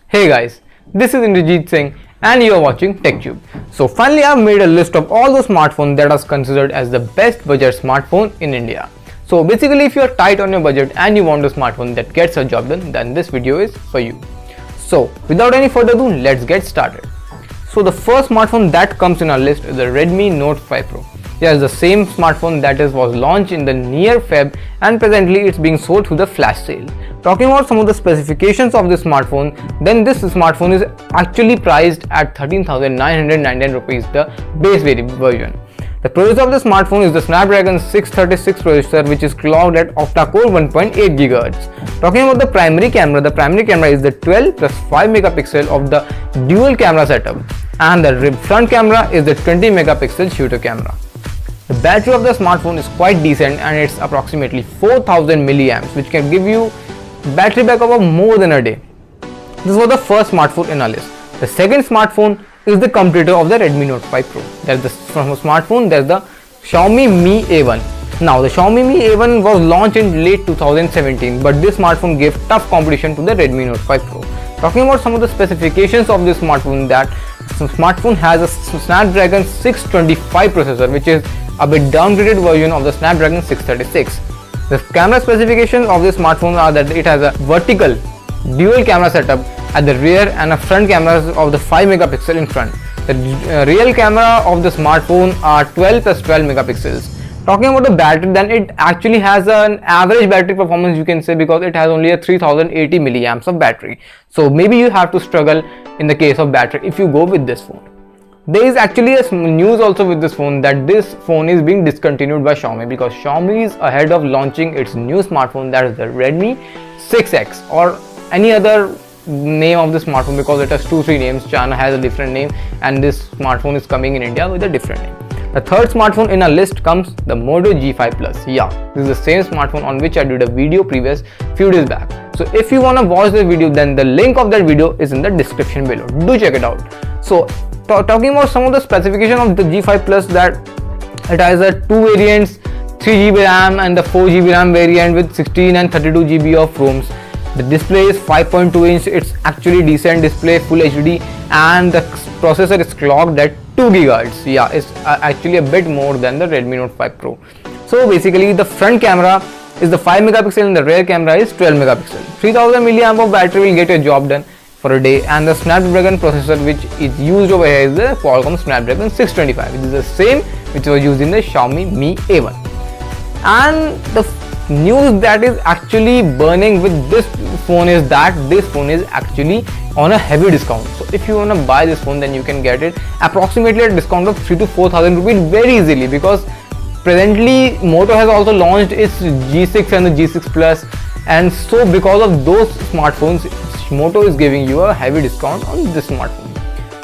Hey guys, this is Indrajit Singh and you are watching TechTube. So finally I have made a list of all the smartphones that are considered as the best budget smartphone in India. So basically if you are tight on your budget and you want a smartphone that gets a job done, then this video is for you. So without any further ado, let's get started. So the first smartphone that comes in our list is the Redmi Note 5 Pro. Yes, the same smartphone that was launched in the near Feb and presently it's being sold through the flash sale. Talking about some of the specifications of this smartphone, then this smartphone is actually priced at 13,999 rupees, the base variant version. The processor of the smartphone is the Snapdragon 636 processor, which is clocked at octa-core 1.8 GHz. Talking about the primary camera is the 12 plus 5 megapixel of the dual camera setup, and the front camera is the 20 megapixel shooter camera. The battery of the smartphone is quite decent and it's approximately 4000 milliamps, which can give you battery backup of more than a day. This was the first smartphone in our list. The second smartphone is the competitor of the Redmi Note 5 Pro. There's the smartphone, there's the Xiaomi Mi A1. Now the Xiaomi Mi A1 was launched in late 2017, but this smartphone gave tough competition to the Redmi Note 5 Pro. Talking about some of the specifications of this smartphone, that smartphone has a Snapdragon 625 processor, which is a bit downgraded version of the Snapdragon 636. The camera specifications of this smartphone are that it has a vertical dual camera setup at the rear and a front camera of the 5 megapixel in front. The real camera of the smartphone are 12 plus 12 megapixels. Talking about the battery, then it actually has an average battery performance, you can say, because it has only a 3080 milliamps of battery. So maybe you have to struggle in the case of battery if you go with this phone. There is actually a news also with this phone that this phone is being discontinued by Xiaomi because Xiaomi is ahead of launching its new smartphone, that is the Redmi 6X, or any other name of the smartphone, because it has 2-3 names. China has a different name and this smartphone is coming in India with a different name. The third smartphone in our list comes the Moto G5 Plus. Yeah, this is the same smartphone on which I did a video previous few days back. So if you want to watch the video, then the link of that video is in the description below. Do check it out. So talking about some of the specifications of the G5 Plus, that it has a 2 variants, 3GB RAM and the 4GB RAM variant with 16 and 32GB of ROMs. The display is 5.2 inch, it's actually decent display, full HD, and the processor is clocked at 2 GHz. Yeah, it's actually a bit more than the Redmi Note 5 Pro. So basically the front camera is the 5 megapixel and the rear camera is 12 megapixel. 3000 milliamp of battery will get your job done for a day, and the Snapdragon processor which is used over here is the Qualcomm Snapdragon 625, which is the same which was used in the Xiaomi Mi A1. And the news that is actually burning with this phone is that this phone is actually on a heavy discount. So if you want to buy this phone, then you can get it approximately at a discount of 3 to 4,000 rupees very easily, because presently Moto has also launched its G6 and the G6 Plus, and so because of those smartphones, Moto is giving you a heavy discount on this smartphone.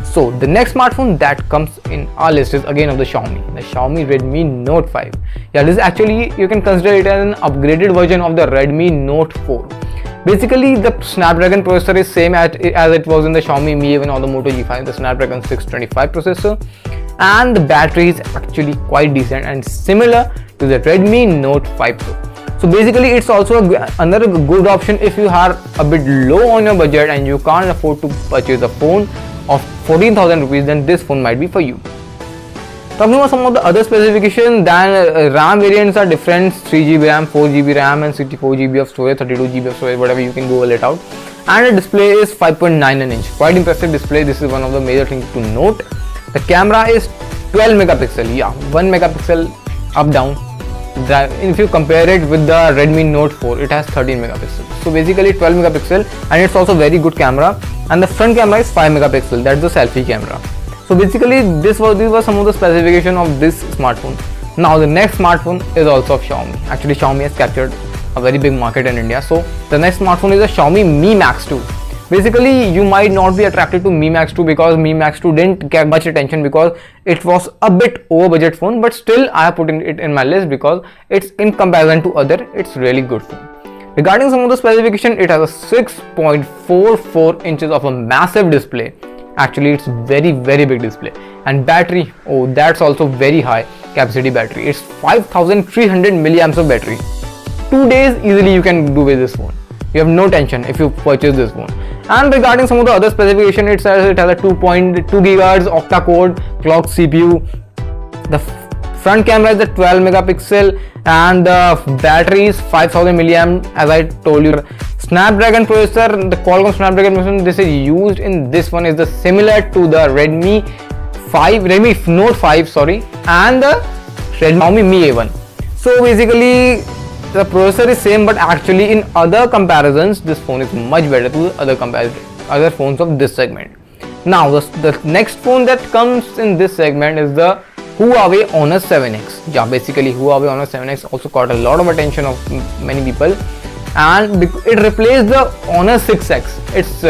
So the next smartphone that comes in our list is again of the Xiaomi Redmi Note 5. Yeah, this is actually, you can consider it as an upgraded version of the Redmi Note 4. Basically the Snapdragon processor is same as it was in the Xiaomi Mi A1 or the Moto G5, the Snapdragon 625 processor, and the battery is actually quite decent and similar to the Redmi Note 5 Pro. So basically it's also another good option if you are a bit low on your budget and you can't afford to purchase a phone of 14,000 rupees, then this phone might be for you. Talking about some of the other specifications, then RAM variants are different: 3GB RAM, 4GB RAM and 64GB of storage, 32GB of storage, whatever, you can Google it out. And the display is 5.9 inch, quite impressive display. This is one of the major things to note. The camera is 12 megapixel, yeah, 1 megapixel up down. If you compare it with the Redmi Note 4, it has 13 megapixels. So basically 12 megapixel, and it's also very good camera. And the front camera is 5 megapixel, that's the selfie camera. So basically these were some of the specifications of this smartphone. Now the next smartphone is also of Xiaomi. Actually Xiaomi has captured a very big market in India. So the next smartphone is a Xiaomi Mi Max 2. Basically you might not be attracted to Mi Max 2 because Mi Max 2 didn't get much attention because it was a bit over budget phone, but still I have put it in my list because it's, in comparison to other, it's really good phone. Regarding some of the specification, it has a 6.44 inches of a massive display. Actually it's very big display. And battery, oh, that's also very high capacity battery. It's 5300 milliamps of battery. 2 days easily you can do with this phone. You have no tension if you purchase this phone. And regarding some of the other specification, it says it has a 2.2 GHz octa-core clock CPU. The front camera is a 12 megapixel and the battery is 5000 milliamp, as I told you. Snapdragon processor, the Qualcomm Snapdragon processor, this is used in this one is the similar to the Redmi Note 5, sorry, and the Xiaomi Mi A1. So basically the processor is same, but actually in other comparisons this phone is much better to other phones of this segment. Now the next phone that comes in this segment is the Huawei Honor 7X. Yeah, basically Huawei Honor 7X also caught a lot of attention of many people, and it replaced the Honor 6X, its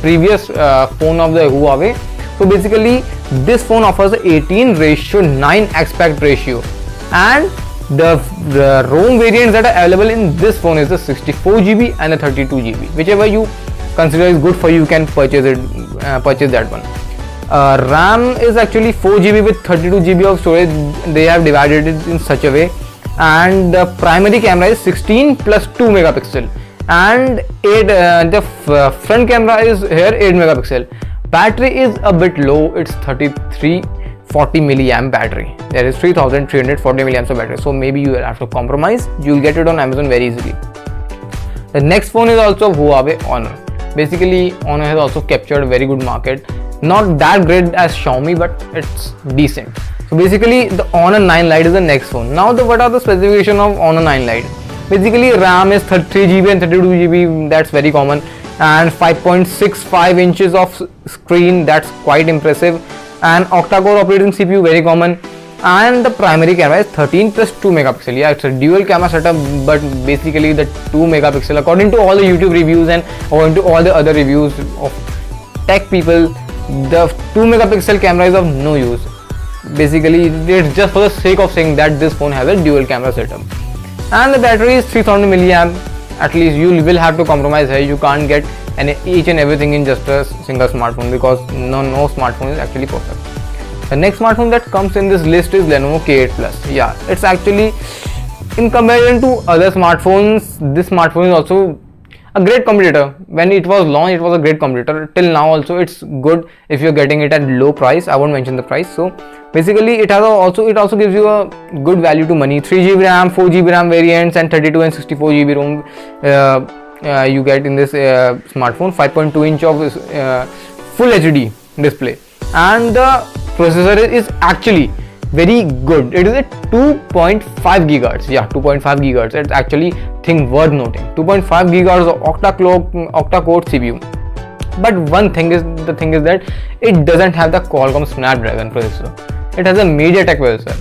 previous phone of the Huawei. So basically this phone offers a 18:9 aspect ratio, and the ROM variants that are available in this phone is the 64GB and the 32GB. Whichever you consider is good for you, you can purchase that one. RAM is actually 4GB with 32GB of storage. They have divided it in such a way, and the primary camera is 16 plus 2 megapixel, and the front camera is here 8 megapixel. Battery is a bit low, it's 3340 milliamp battery. There is 3340 milliamps of battery, so maybe you will have to compromise. You'll get it on Amazon very easily. The next phone is also Huawei Honor. Basically Honor has also captured a very good market, not that great as Xiaomi, but it's decent. So basically the Honor 9 Lite is the next phone. Now what are the specifications of Honor 9 Lite? Basically RAM is 33GB and 32GB, that's very common, and 5.65 inches of screen, that's quite impressive, and octa-core operating CPU, very common, and the primary camera is 13 plus 2 megapixel. Yeah, it's a dual camera setup, but basically the 2 megapixel, according to all the YouTube reviews and according to all the other reviews of tech people, the 2 megapixel camera is of no use. Basically it's just for the sake of saying that this phone has a dual camera setup. And the battery is 3000 milliamp. At least you will have to compromise here. You can't get each and everything in just a single smartphone, because no smartphone is actually perfect. The next smartphone that comes in this list is Lenovo K8 Plus. Yeah, it's actually, in comparison to other smartphones, this smartphone is also a great competitor. When it was launched, it was a great competitor. Till now also it's good if you're getting it at low price. I won't mention the price. So basically it also gives you a good value to money. 3GB RAM, 4GB RAM variants, and 32 and 64GB ROM you get in this smartphone. 5.2 inch of full HD display, and the processor is actually very good. It is a 2.5 GHz. Yeah, 2.5 GHz. It's actually thing worth noting. 2.5 GHz of octa-core CPU. But the thing is that it doesn't have the Qualcomm Snapdragon processor. It has a MediaTek processor.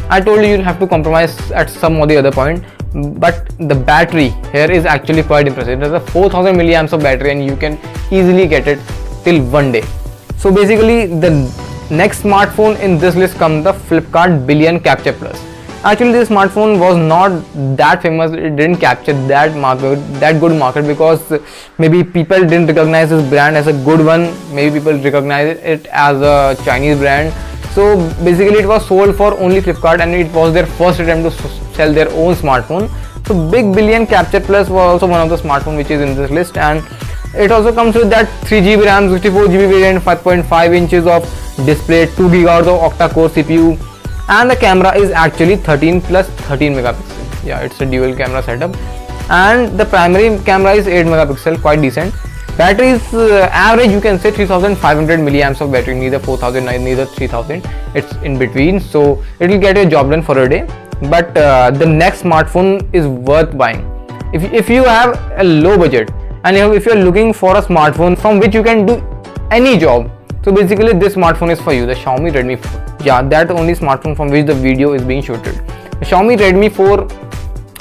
I told you you'll have to compromise at some or the other point, but the battery here is actually quite impressive. It has a 4000 milliamps of battery, and you can easily get it till one day. So basically the next smartphone in this list comes the Flipkart Billion Capture Plus. Actually this smartphone was not that famous. It didn't capture that good market, because maybe people didn't recognize this brand as a good one. Maybe people recognize it as a Chinese brand. So basically it was sold for only Flipkart, and it was their first attempt to sell their own smartphone. So Big Billion Capture Plus was also one of the smartphones which is in this list, and it also comes with that 3GB RAM, 64GB variant, 5.5 inches of display, 2 GHz of octa-core CPU, and the camera is actually 13 plus 13 megapixel. Yeah, it's a dual camera setup, and the primary camera is 8 megapixel, quite decent. Battery is average, you can say 3500 milliamps of battery, neither 4000 neither 3000. It's in between, so it will get your job done for a day. But the next smartphone is worth buying if you have a low budget, and if you're looking for a smartphone from which you can do any job. So basically this smartphone is for you, the Xiaomi Redmi 4. Yeah, that only smartphone from which the video is being shooted. The Xiaomi Redmi 4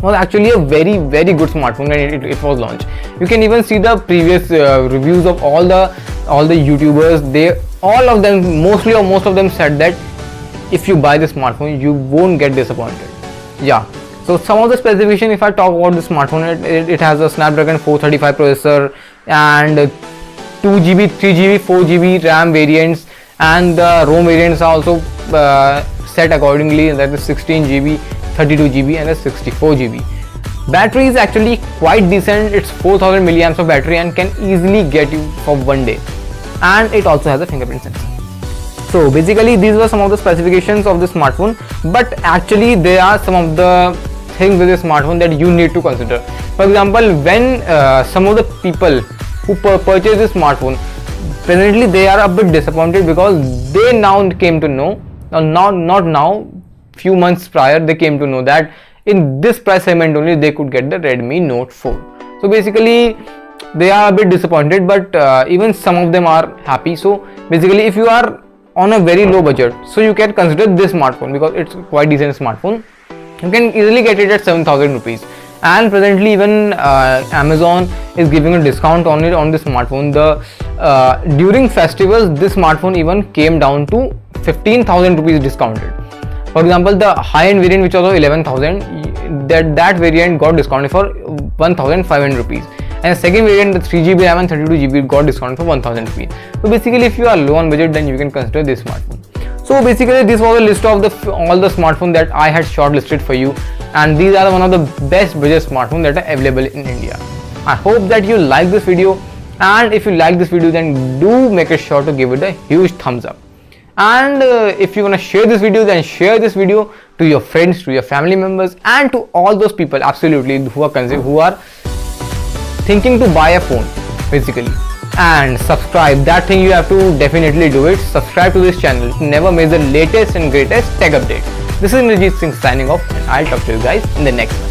was actually a very good smartphone when it was launched. You can even see the previous reviews of all the YouTubers. All of them, mostly or most of them, said that if you buy this smartphone you won't get disappointed. Yeah. So some of the specifications, if I talk about the smartphone, it has a Snapdragon 435 processor and 2GB, 3GB, 4GB RAM variants, and the ROM variants are also set accordingly. That is 16GB, 32GB and a 64GB. Battery is actually quite decent. It's 4000 milliamps of battery and can easily get you for 1 day. And it also has a fingerprint sensor. So basically these were some of the specifications of the smartphone, but actually there are some of the things with this smartphone that you need to consider. For example, when some of the people who purchase this smartphone, presently they are a bit disappointed because they now came to know, not now, few months prior they came to know that in this price segment only they could get the Redmi Note 4. So basically they are a bit disappointed, but even some of them are happy. So basically if you are on a very low budget, so you can consider this smartphone because it's quite decent smartphone. You can easily get it at 7,000 rupees. And presently even Amazon is giving a discount on it on this smartphone. During festivals this smartphone even came down to 15,000 rupees discounted. For example, the high-end variant which was of 11,000, that variant got discounted for 1,500 rupees. And the second variant, the 3GB RAM and 32GB, got discounted for 1,000 rupees. So basically if you are low on budget, then you can consider this smartphone. So basically this was a list of all the smartphones that I had shortlisted for you, and these are one of the best budget smartphones that are available in India. I hope that you like this video, and if you like this video then do make sure to give it a huge thumbs up. And if you want to share this video, then share this video to your friends, to your family members, and to all those people absolutely who are thinking to buy a phone basically. And subscribe, that thing you have to definitely do it. Subscribe to this channel to never miss the latest and greatest tech updates. This is Indrajit Singh signing off, and I'll talk to you guys in the next one.